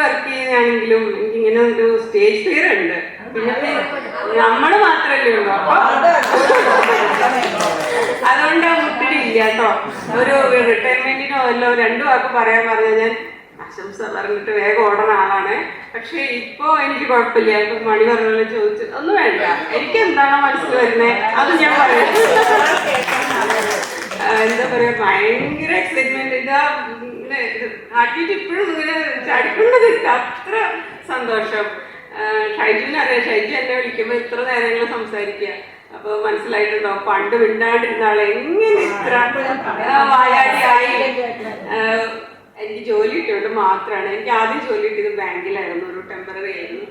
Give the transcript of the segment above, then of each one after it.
Work ചെയ്യുകയാണെങ്കിലും എനിക്കിങ്ങനെ ഒരു സ്റ്റേജ് ഫിയർ ഉണ്ട്. പിന്നെ നമ്മള് മാത്രല്ലേ ഉള്ളൂ, അപ്പൊ അതുകൊണ്ട് ആ മുട്ടിടില്ല കേട്ടോ. ഒരു റിട്ടയർമെന്റിനോ വല്ലോ 2 വാക്ക് പറയാൻ പറഞ്ഞാൽ ഞാൻ ആശംസ പറഞ്ഞിട്ട് വേഗം ഓടുന്ന ആളാണ്. പക്ഷെ ഇപ്പൊ എനിക്ക് കുഴപ്പമില്ല. ഇപ്പൊ മണി പറഞ്ഞ ചോദിച്ചു ഒന്നും വേണ്ട, എനിക്ക് എന്താണോ മനസ്സിൽ വരുന്നത് അത് ഞാൻ പറയാം. എന്താ പറയാ, ഭയങ്കര എക്സൈറ്റ്മെന്റ്. ഇതാ ആട്ടിട്ട് ഇപ്പോഴും ഇങ്ങനെ ചാടിക്കൊണ്ടത്, അത്ര സന്തോഷം. ഷൈജുവിനെ അറിയാം, ഷൈജു എന്നെ വിളിക്കുമ്പോൾ ഇത്ര നേരങ്ങൾ സംസാരിക്കുക. അപ്പൊ മനസ്സിലായിട്ടുണ്ടോ പണ്ട് മിണ്ടാണ്ടിരുന്ന ആളെ എങ്ങനെ ഇത്ര വായാടിയായി. എനിക്ക് ജോലി കിട്ടിയോണ്ട് മാത്രമാണ്. എനിക്ക് ആദ്യം ജോലി കിട്ടിയത് ബാങ്കിലായിരുന്നു, ഒരു ടെമ്പററി ആയിരുന്നു.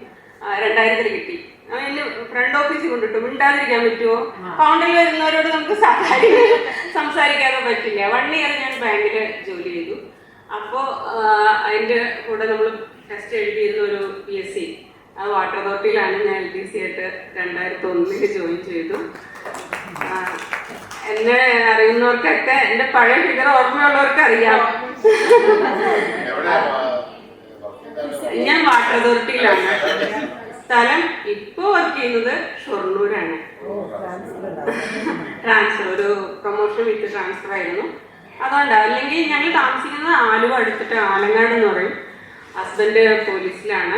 2000 കിട്ടി. അതിന് ഫ്രണ്ട് ഓഫീസിൽ കൊണ്ടിട്ടു. മിണ്ടാതിരിക്കാൻ പറ്റുമോ? കൗണ്ടറിൽ വരുന്നവരോട് നമുക്ക് സംസാരിക്കാതെ പറ്റില്ല. 1 ഇയർ ഞാൻ ബാങ്കിൽ ജോലി ചെയ്തു. അപ്പോൾ അതിൻ്റെ കൂടെ നമ്മൾ ടെസ്റ്റ് എഴുതിയിരുന്ന ഒരു PSC, ആ വാട്ടർ അതോറിറ്റിയിലാണ് ഞാൻ LTC ആയിട്ട് 2001 ജോയിൻ ചെയ്തു. എന്നെ അറിയുന്നവർക്കൊക്കെ എൻ്റെ പഴയ ഫിഗർ ഓർമ്മയുള്ളവർക്ക് അറിയാം. ഞാൻ വാട്ടർ അതോറിറ്റിയിലാണ്. സ്ഥലം ഇപ്പൊ വർക്ക് ചെയ്യുന്നത് ഷൊർണൂരാണ്. ട്രാൻസ്ഫർ, ഒരു പ്രൊമോഷൻ വിത്ത് ട്രാൻസ്ഫർ ആയിരുന്നു. അതുകൊണ്ടാ. അല്ലെങ്കിൽ ഞങ്ങൾ താമസിക്കുന്നത് ആലുവ അടുത്തിട്ട് ആലങ്ങാട് എന്ന് പറയും. ഹസ്ബൻഡ് പോലീസിലാണ്,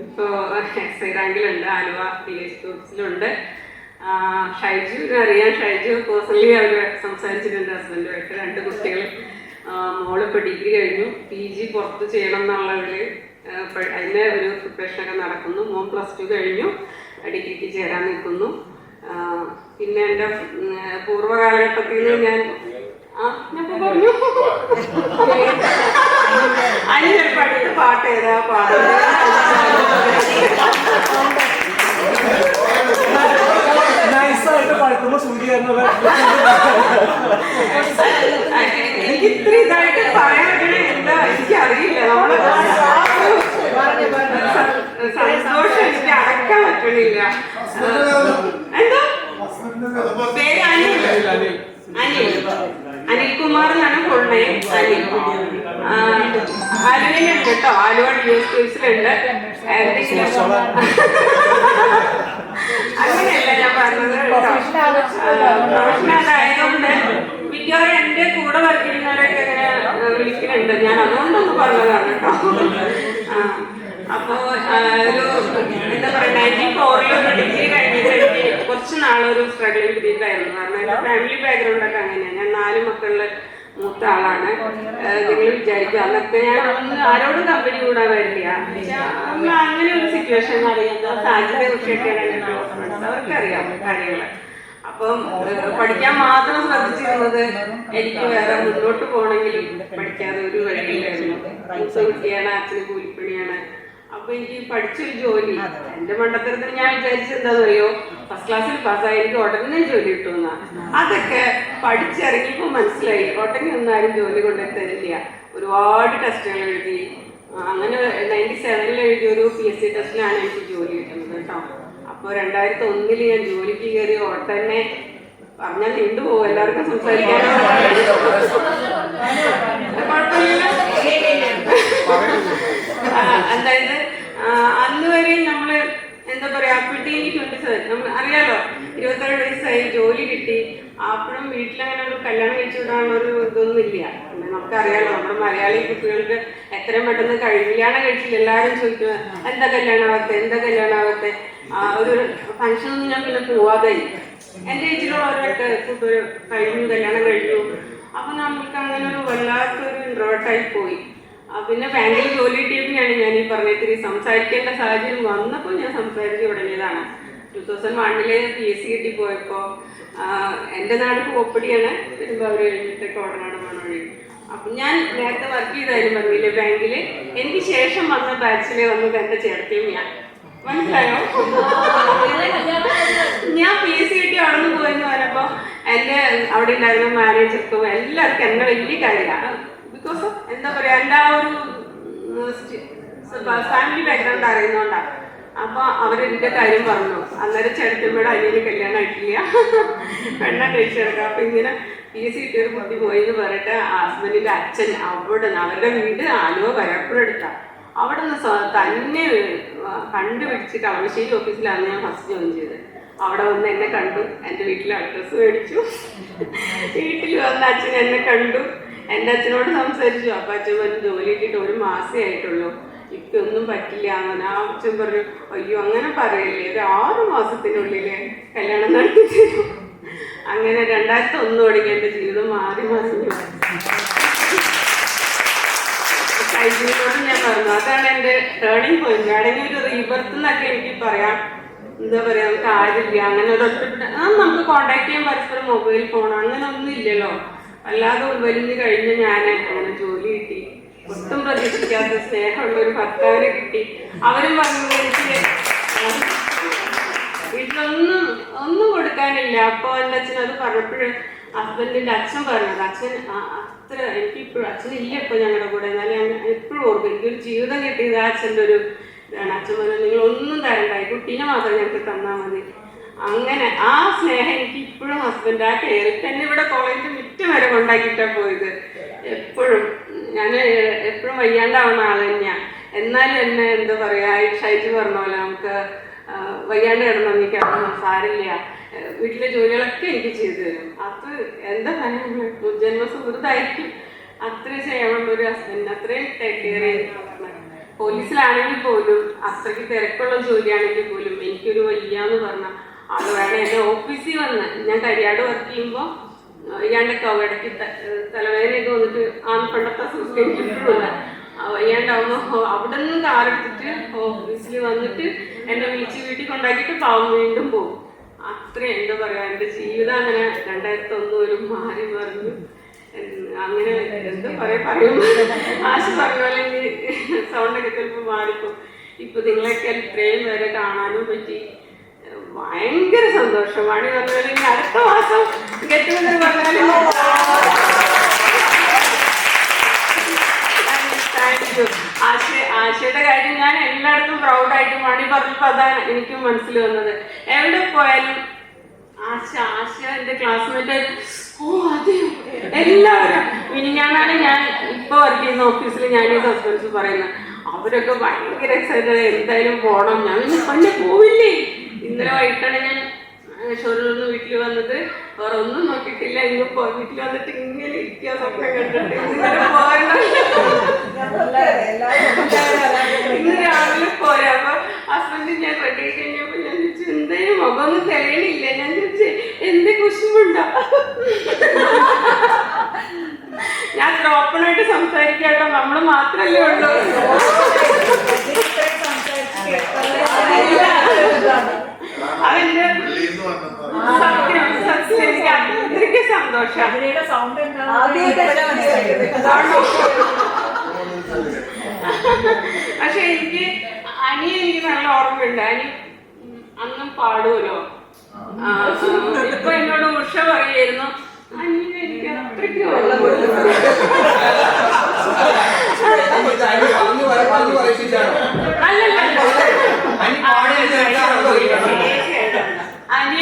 ഇപ്പോൾ SI റാങ്കിലുണ്ട്, ആലുവ PH ഗ്രൂപ്പ്സിലുണ്ട്. ഷൈജുവിനെ അറിയാം. ഷൈജു പേഴ്സണലി അവർ സംസാരിച്ചിട്ടുണ്ട് ഹസ്ബൻഡുമായിട്ട്. 2 കുട്ടികൾ. മോള് ഇപ്പോൾ ഡിഗ്രി കഴിഞ്ഞു, PG പുറത്ത് ചെയ്യണം എന്നുള്ളവര് അതിൻ്റെ ഒരു പ്രിപ്പറേഷനൊക്കെ നടക്കുന്നു. മോൻ +2 കഴിഞ്ഞു, ഡിഗ്രിക്ക് ചേരാൻ നിൽക്കുന്നു. പിന്നെ എൻ്റെ പൂർവ്വ കാലഘട്ടത്തിൽ ഞാൻ പറഞ്ഞു അതിന് ചിലപ്പോൾ അടുത്ത പാട്ട് ഏതാ പാടുന്നത്. എനിക്ക് ഇത്ര ഇതായിട്ട് പറയാൻ എന്താ എനിക്കറിയില്ല. നമ്മള് സന്തോഷം എനിക്ക് അടക്കാൻ പറ്റണില്ല. എന്താ പേര്? അനിൽകുമാർ എന്നാണ് ഫുൾ നെയിം. ആലുവയിലുണ്ട് കേട്ടോ, ആലുവ DSQസിലുണ്ട്. അങ്ങനെയല്ല ഞാൻ പറഞ്ഞത്. പ്രൊഫഷണൽ ആയതുകൊണ്ട് മിക്കവാറും എൻ്റെ കൂടെ വർക്ക് ചെയ്യുന്നവരൊക്കെ ഇങ്ങനെ വിളിക്കുന്നുണ്ട്. ഞാൻ അതുകൊണ്ടൊന്ന് പറഞ്ഞതാണ് കേട്ടോ. അപ്പോ ഒരു എന്താ പറയാ, 94 ഒരു ഡിഗ്രി കഴിഞ്ഞിട്ട് എനിക്ക് കുറച്ച് നാളൊരു സ്ട്രഗിളിങ് പീരീഡായിരുന്നു. കാരണം എൻ്റെ ഫാമിലി ബാക്ക്ഗ്രൗണ്ടൊക്കെ അങ്ങനെയാണ്. ഞാൻ 4 മക്കളില് മൂത്ത ആളാണ്. നിങ്ങൾ വിചാരിക്കുക അന്നൊക്കെ ഞാൻ ആരോടും കമ്പനി കൂടാൻ വരില്ല. നമ്മൾ അങ്ങനെ ഒരു സിറ്റുവേഷൻ അറിയാം. സാഹചര്യ കുറിച്ചൊക്കെയാണ് അവർക്കറിയാം കാര്യങ്ങൾ. അപ്പം പഠിക്കാൻ മാത്രം ശ്രദ്ധിച്ചിരുന്നത് എനിക്ക് വേറെ മുന്നോട്ട് പോകണമെങ്കിൽ പഠിക്കാതെ ഒരു വഴിയില്ലായിരുന്നു. കുട്ടിയാണ്, അച്ഛന് കൂലിപ്പണിയാണ്. അപ്പൊ എനിക്ക് പഠിച്ചൊരു ജോലി, എന്റെ മണ്ടത്തരത്തിന് ഞാൻ വിചാരിച്ചത് എന്താണെന്ന് അറിയോ, ഫസ്റ്റ് ക്ലാസ്സിൽ പാസ്സായി എനിക്ക് ഉടനെ ജോലി കിട്ടുമെന്ന. അതൊക്കെ പഠിച്ചിറങ്ങിയപ്പോൾ മനസ്സിലായി ഉടനെ ഒന്നും ആരും ജോലി കൊണ്ടുതരില്ല. ഒരുപാട് ടെസ്റ്റുകൾ എഴുതി. അങ്ങനെ 97 എഴുതിയ ഒരു PSC ടെസ്റ്റിലാണ് എനിക്ക് ജോലി കിട്ടുന്നത് കേട്ടോ. അപ്പോൾ 2001 ഞാൻ ജോലിക്ക് കയറി ഉടനെ പറഞ്ഞാൽ നീണ്ടുപോകും, എല്ലാവർക്കും സംസാരിക്കാനോ അതായത് അന്ന് വരെ നമ്മള് എന്താ പറയാ, അപ്പോഴത്തേക്ക് 27 നമ്മൾ അറിയാലോ, 27 വയസ്സായി ജോലി കിട്ടി. അപ്പോഴും വീട്ടിലങ്ങനെ ഒരു കല്യാണം കഴിച്ചു വിടാനുള്ള ഒരു ഇതൊന്നും ഇല്ല. നമുക്കറിയാലോ, നമ്മുടെ മലയാളി കുട്ടികൾക്ക് എത്രയും പെട്ടെന്ന് കല്യാണം കഴിച്ചില്ല. എല്ലാവരും ചോദിക്കുക എന്താ കല്യാണാവത്തെ, എന്താ കല്യാണാവത്തെ. ഒരു ഫംഗ്ഷനൊന്നും ഞാൻ പിന്നെ പോവാതെ എൻ്റെ ഏജിലുള്ളവരൊക്കെ കൂട്ടൊരു കഴിഞ്ഞു, കല്യാണം കഴിഞ്ഞു. അപ്പൊ നമ്മൾക്ക് അങ്ങനെ ഒരു വല്ലാത്തൊരു ഇൻട്രോവേർട്ടായി പോയി. പിന്നെ ബാങ്കിൽ ജോലി കിട്ടിയപ്പോഴാണ് ഞാൻ ഈ പറഞ്ഞ ഇത്തിരി സംസാരിക്കേണ്ട സാഹചര്യം വന്നപ്പോൾ ഞാൻ സംസാരിച്ച് തുടങ്ങിയതാണ്. 2001 PSC കിട്ടിപ്പോയപ്പോൾ എൻ്റെ നാട് കോപ്പടിയാണ്, പെരുമ്പാവൂർ കഴിഞ്ഞിട്ട് കോടനാട് മണവഴി. അപ്പം ഞാൻ നേരത്തെ വർക്ക് ചെയ്താലും പറഞ്ഞില്ലേ ബാങ്കിൽ, എനിക്ക് ശേഷം വന്ന ബാച്ചിലെ വന്നത് എൻ്റെ ചേർത്തിയും ഞാൻ. മനസ്സിലായോ? ഞാൻ PSC കിട്ടി അവിടെ നിന്ന് പോയെന്ന് പറഞ്ഞപ്പോൾ എൻ്റെ അവിടെ ഉണ്ടായിരുന്ന മാനേജർക്കും എല്ലാവർക്കും എന്നെ വലിയ കാര്യമാണ്. ബിക്കോസ് ഓഫ് എന്താ പറയാ, എൻ്റെ ആ ഒരു ഫാമിലി ബാക്ക്ഗ്രൗണ്ട് അറിയുന്നോണ്ടാണ്. അപ്പൊ അവരെന്റെ കാര്യം പറഞ്ഞു. അന്നേരം ചേട്ടത്തിയമ്മയുടെ അനിയന് കല്യാണം ആയിട്ടില്ല, പെണ്ണ കഴിച്ചെടുക്കാം. അപ്പൊ ഇങ്ങനെ PSC കിട്ടിയൊരു കുട്ടി പോയി എന്ന് പറഞ്ഞിട്ട് ഹസ്ബൻഡിന്റെ അച്ഛൻ അവിടെ അവരുടെ വീട് ആലുവ വരപ്പുഴെടുത്ത അവിടെ നിന്ന് തന്നെ കണ്ടുപിടിച്ച് കളമശ്ശേരി ഓഫീസിലാണ് ഞാൻ ഫസ്റ്റ് ജോയിൻ ചെയ്തത്. അവിടെ വന്ന് എന്നെ കണ്ടു, എൻ്റെ വീട്ടിലെ അഡ്രസ്സ് മേടിച്ചു. വീട്ടിൽ വന്ന് അച്ഛൻ എന്നെ കണ്ടു, എൻ്റെ അച്ഛനോട് സംസാരിച്ചു. അപ്പം അച്ഛൻ പറഞ്ഞു ജോലി കിട്ടിയിട്ട് 1 മാസമേ ആയിട്ടുള്ളൂ, ഇപ്പം ഒന്നും പറ്റില്ല. അങ്ങനെ ആ അച്ഛൻ പറഞ്ഞു അയ്യോ അങ്ങനെ പറയില്ലേ, ഒരു 6 മാസത്തിനുള്ളിൽ കല്യാണം നടത്തി തരും. അങ്ങനെ 2001 തുടങ്ങി എൻ്റെ ജീവിതം മാറി മറിഞ്ഞു. കഴിഞ്ഞോട് ഞാൻ പറഞ്ഞു അതാണ് എൻ്റെ ടേണിംഗ് പോയിന്റ്. ആണെങ്കിൽ ഒരു റീബർത്ത് എന്നൊക്കെ എനിക്ക് പറയാം, എന്താ പറയാ, നമുക്ക് ആരില്ല അങ്ങനെ ഒരു ഒറ്റപ്പെട്ട നമുക്ക് കോണ്ടാക്ട് ചെയ്യാൻ പരസ്പരം മൊബൈൽ ഫോൺ അങ്ങനെ ഒന്നും ഇല്ലല്ലോ. അല്ലാതെ ഉൾവലിഞ്ഞ് കഴിഞ്ഞ് ഞാൻ അങ്ങനെ ജോലി കിട്ടി, ഒട്ടും പ്രതീക്ഷിക്കാത്ത സ്നേഹമുള്ള ഒരു ഭർത്താവിനെ കിട്ടി. അവരും പറഞ്ഞു എനിക്ക് വീട്ടിലൊന്നും കൊടുക്കാനില്ല. അപ്പോൾ എൻ്റെ അച്ഛൻ അത് പറഞ്ഞപ്പോഴും ഹസ്ബൻഡിൻ്റെ അച്ഛൻ പറഞ്ഞത്, അച്ഛൻ അത്ര എനിക്കിപ്പോഴും അച്ഛനില്ല ഇപ്പോൾ ഞങ്ങളുടെ കൂടെ, എന്നാലും ഞാൻ എപ്പോഴും ഓർക്കും എനിക്കൊരു ജീവിതം കിട്ടിയത് ആ അച്ഛൻ്റെ ഒരു ഇതാണ്. അച്ഛൻ പറഞ്ഞു നിങ്ങളൊന്നും തരണ്ടായി, കുട്ടീനെ മാത്രം ഞങ്ങൾക്ക് തന്നാൽ മതി. അങ്ങനെ ആ സ്നേഹം എനിക്ക് ഇപ്പോഴും ഹസ്ബൻഡ് ആ കെയറിൽ തന്നെ ഇവിടെ കോളേജിൽ മുറ്റം വരെ കൊണ്ടാക്കിയിട്ടാണ് പോയത്. എപ്പോഴും ഞാൻ എപ്പോഴും വയ്യാണ്ടാവുന്ന ആൾ തന്നെയാണ്. എന്നാലും എന്നെ എന്താ പറയുക, ഷൈജു പറഞ്ഞ പോലെ നമുക്ക് വയ്യാണ്ട് കിടന്നു എനിക്ക് അവിടെ സാരില്ല, വീട്ടിലെ ജോലികളൊക്കെ എനിക്ക് ചെയ്തു തരും. അത് എന്താ പറയുക, ജന്മസുഹൃത്തായിരിക്കും. അത്രയും സ്നേഹമുള്ളൊരു ഹസ്ബൻഡ്, അത്രയും ടേക്ക് കെയർ ചെയ്തിട്ടുണ്ട്. പോലീസിലാണെങ്കിൽ പോലും അത്രയ്ക്ക് തിരക്കുള്ള ജോലിയാണെങ്കിൽ പോലും എനിക്കൊരു വയ്യാന്ന് പറഞ്ഞ ആൾ വേണം. എൻ്റെ ഓഫീസിൽ വന്ന് ഞാൻ കരിയാട് വർക്ക് ചെയ്യുമ്പോൾ വയ്യാണ്ടൊക്കെ ഇടയ്ക്ക് തലവേദനയൊക്കെ വന്നിട്ട് പണ്ടത്തെ എനിക്കിപ്പോഴുള്ള വയ്യാണ്ടാവുമ്പോൾ അവിടെ നിന്ന് കാറെടുത്തിട്ട് ഓഫീസിൽ വന്നിട്ട് എന്നെ വിളിച്ച് വീട്ടിൽ കൊണ്ടാക്കിയിട്ട് പാവം വീണ്ടും പോകും. അത്രയും എന്താ പറയുക, എൻ്റെ ജീവിതം അങ്ങനെ 2001 ഒരു മാറി മറിഞ്ഞു. അങ്ങനെ എന്താ പറയുമ്പോൾ ആശ പറഞ്ഞ പോലെ സൗണ്ടൊക്കെ ചിലപ്പോൾ മാറിപ്പോ. ഇപ്പൊ നിങ്ങളൊക്കെ ഇത്രയും പേരെ കാണാനും പറ്റി, ഭയങ്കര സന്തോഷം. മണി പറഞ്ഞാലും ഇനി അടുത്ത മാസം ഗെറ്റുഗദർ പറഞ്ഞാലും താങ്ക് യു. ആശയുടെ കാര്യം ഞാൻ എല്ലായിടത്തും പ്രൗഡായിട്ട് മണി പറഞ്ഞപ്പോൾ അതാണ് എനിക്കും മനസ്സിൽ വന്നത്. എവിടെ പോയാലും ആശ എൻ്റെ ക്ലാസ്മേറ്റ്, ഓ അതെയോ എല്ലാവരും. ഇനി ഞാനാണ് ഞാൻ ഇപ്പൊ വർക്ക് ചെയ്യുന്ന ഓഫീസിൽ ഞാൻ ഈ സസ്പെൻസ് പറയുന്നത്, അവരൊക്കെ ഭയങ്കര എക്സൈറ്റഡ്, എന്തായാലും പോകണം. ഞാൻ പണ്ട് പോവില്ലേ. ഇന്നലെ വൈകിട്ടാണ് ഞാൻ ഷോറൂമിൽ നിന്ന് വീട്ടിൽ വന്നത്, വേറെ ഒന്നും നോക്കിയിട്ടില്ല. ഇന്ന് വീട്ടിൽ വന്നിട്ട് ഇങ്ങനെ ഇരിക്കുക, സ്വപ്നം കണ്ടിട്ട് ഇന്നലെ പോരണം. ഇന്ന് രാവിലെ പോരാ. അപ്പൊ ഹസ്ബൻഡ് ഞാൻ റെഡി ആയി കഴിഞ്ഞപ്പോ ഞാൻ ചോദിച്ചു എന്തായാലും മുഖമൊന്നും തെളിയണില്ല. ഞാൻ ചോദിച്ചു എന്ത് കുശുമുണ്ടോ. ഞാൻ ഓപ്പണായിട്ട് സംസാരിക്കാട്ടോ, നമ്മള് മാത്രല്ലേ ഉള്ളൂ. അതെന്റെ സത്യം എനിക്ക് അത്രയ്ക്ക് സന്തോഷം. പക്ഷെ എനിക്ക് എനിക്ക് നല്ല ഓർമ്മയുണ്ട്. അന്നും പാടുമല്ലോ. ഇപ്പൊ എന്നോട് ഉഷ പറയായിരുന്നു എനിക്ക് അത്രയ്ക്ക്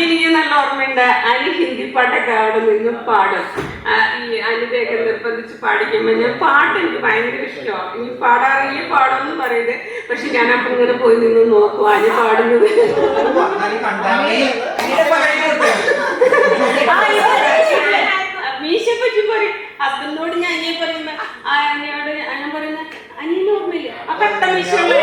എനിക്ക് നല്ല ഓർമ്മയുണ്ട്. അനി ഹിന്ദി പാട്ടൊക്കെ അവിടെ നിന്ന് പാടും. ഈ അനിതയൊക്കെ നിർബന്ധിച്ച് പാടിക്കുമ്പോ ഞാൻ പാട്ട് എനിക്ക് ഭയങ്കര ഇഷ്ടമാണ്. ഇനി പാടാറില്ല പാടുമെന്ന് പറയുന്നത്. പക്ഷെ ഞാനപ്പം ഇങ്ങനെ പോയി നിന്ന് നോക്കും അനി പാടുന്നത്. മീശയെ പറ്റി പറയും ഹസ്ബൻഡിനോട്. ഞാൻ അനിയെ പറയുന്ന അനിയോട് ഞാൻ പറയുന്ന അനിയന് ഓർമ്മയില്ല ആ കട്ട മീശയുള്ള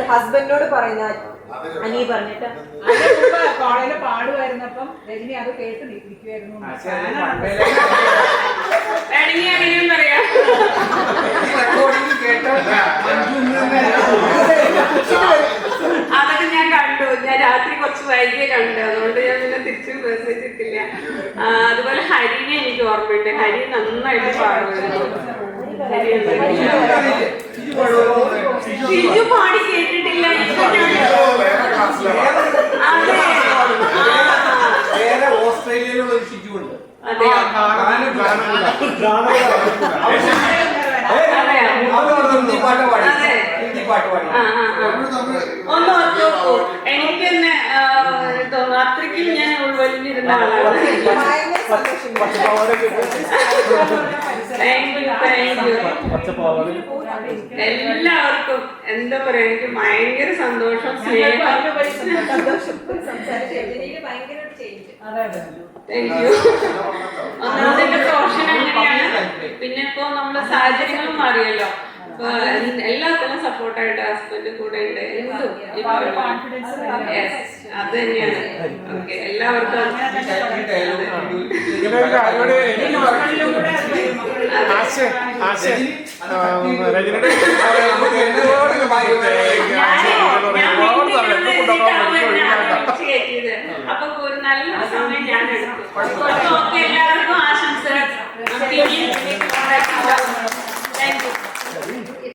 ഹസ്ബൻഡിനോട് പറയുന്ന അനി പറഞ്ഞിട്ട് കോളേജിൽ പാടുമായിരുന്നപ്പം രജനി അത് കേട്ട് നിൽക്കുമായിരുന്നു. പറയാ അതൊക്കെ ഞാൻ കണ്ടു. ഞാൻ രാത്രി കുറച്ച് വൈകിയേ കണ്ടു, അതുകൊണ്ട് ഞാൻ പിന്നെ തിരിച്ചു മെസ്സേജ് ഇട്ടില്ല. അതുപോലെ ഹരിനെ എനിക്ക് ഓർമ്മയുണ്ട്. ഹരി നന്നായിട്ട് പാടുമായിരുന്നു. ഷിജു പാടി കേട്ടിട്ടില്ല. ഓസ്ട്രേലിയയിലുള്ള ഒരു ഷിജു ഉണ്ട്. അതെ ഹിന്ദി പാട്ട് പാടി. പാട്ട് പാടി. ഒന്ന് ഓർത്ത് നോക്കൂ. എനിക്ക് തന്നെ തോന്നുന്നു അത്രയ്ക്കും ഞാൻ ഉൾവലിഞ്ഞിരുന്ന ആളാണ്. ഭയങ്കര സന്തോഷം. എല്ലാവർക്കും എന്താ പറയാ, എനിക്ക് ഭയങ്കര സന്തോഷം, സ്നേഹം. Thank you. ഒന്നാമത്തെ പ്രൊഫഷൻ അങ്ങനെയാണ്. പിന്നെ ഇപ്പൊ നമ്മളെ സാഹചര്യങ്ങളും മാറിയല്ലോ. അപ്പൊ എല്ലാത്തിനും സപ്പോർട്ടായിട്ട് ഹസ്ബൻഡ് കൂടെ ഉണ്ട്. എന്തും അത് തന്നെയാണ്. ഓക്കെ, എല്ലാവർക്കും അപ്പൊ ഒരു നല്ല സമയം ഞാൻ എടുത്തു. ഓക്കെ, എല്ലാവർക്കും ആശംസകൾ. Thank you.